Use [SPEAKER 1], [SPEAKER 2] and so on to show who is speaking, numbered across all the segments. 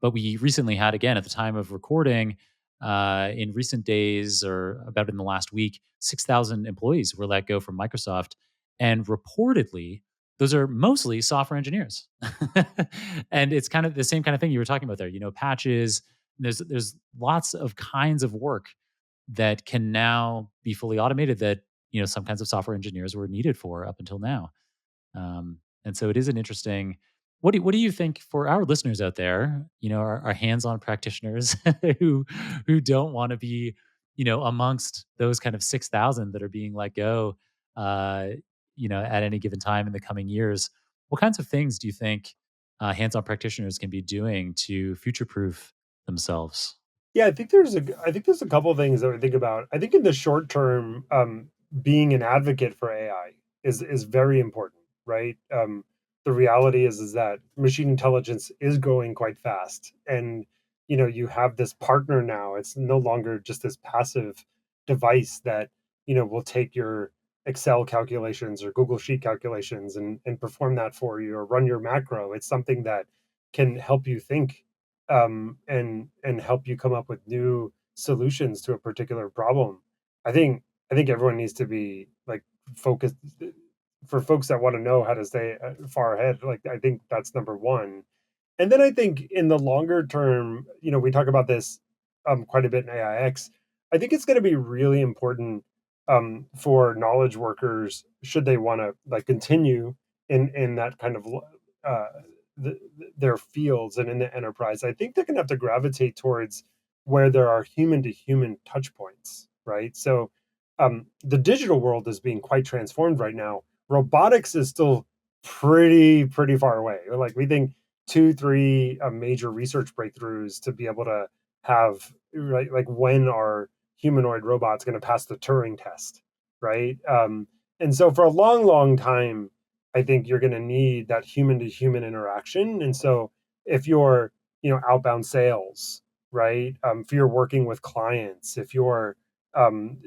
[SPEAKER 1] But we recently had, again, at the time of recording, in recent days or about in the last week, 6,000 employees were let go from Microsoft. And reportedly, those are mostly software engineers. And it's kind of the same kind of thing you were talking about there, patches. There's lots of kinds of work that can now be fully automated that, some kinds of software engineers were needed for up until now. And so it is an interesting. What do you think for our listeners out there? Our hands-on practitioners who don't want to be, amongst those kind of 6,000 that are being let go, uh, at any given time in the coming years. What kinds of things do you think hands-on practitioners can be doing to future-proof themselves?
[SPEAKER 2] Yeah, I think there's a couple of things that I think about. I think in the short term, being an advocate for AI is very important, right? The reality is that machine intelligence is growing quite fast, and you have this partner now. It's no longer just this passive device that will take your Excel calculations or Google Sheet calculations and perform that for you or run your macro. It's something that can help you think, and help you come up with new solutions to a particular problem. I think I think everyone needs to be like focused for folks that want to know how to stay far ahead. Like I think that's number one. And then I think in the longer term, we talk about this quite a bit in AIX. I think it's going to be really important for knowledge workers should they want to like continue in that kind of uh, their fields and in the enterprise. I think they're going to have to gravitate towards where there are human to human touch points, right? So the digital world is being quite transformed right now. Robotics is still pretty far away. Like we think two, three major research breakthroughs to be able to have, right, like when are humanoid robots going to pass the Turing test, right? And so for a long time, I think you're going to need that human to human interaction. And so if you're, outbound sales, right? If you're working with clients, if you're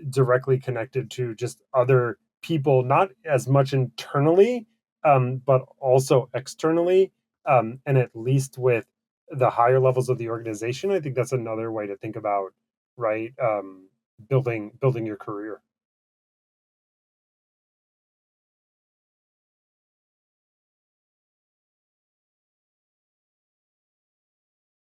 [SPEAKER 2] directly connected to just other people, not as much internally, but also externally, and at least with the higher levels of the organization, I think that's another way to think about, right? Building your career.